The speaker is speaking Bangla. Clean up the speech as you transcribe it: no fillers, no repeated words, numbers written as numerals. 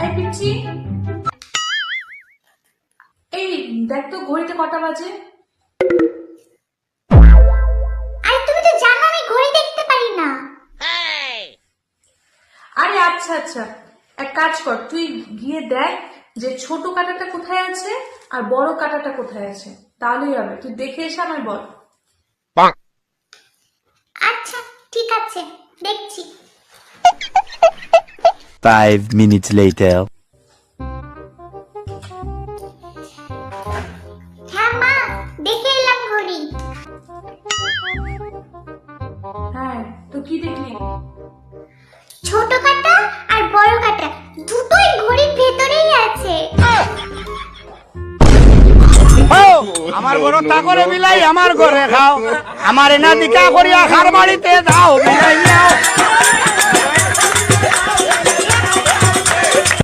এই পিচ্ছি, এই দেখ তো ঘড়িতে কটা বাজে। আরে তুমি তো জানো আমি ঘড়ি দেখতে পারি না। আরে আচ্ছা আচ্ছা, এক কাজ কর, তুই গিয়ে দেখ যে ছোট কাঁটাটা কোথায় আছে আর বড় কাঁটাটা কোথায় আছে, তাহলেই হবে। তুই দেখে এসে আমায় বল। আচ্ছা ঠিক আছে, দেখছি। 5 minutes later. হ্যাঁ মা, দেখে এলাম ঘড়ি। হ্যাঁ, তো কি দেখলি? ছোট কাঁটা আর বড় কাঁটা দুটোই ঘড়ির ভেতরেই আছে। আমার ঘর তা করে বিলাই আমার ঘরে খাও, আমার এনা দিকা করিয়া খার বাড়িতে দাও।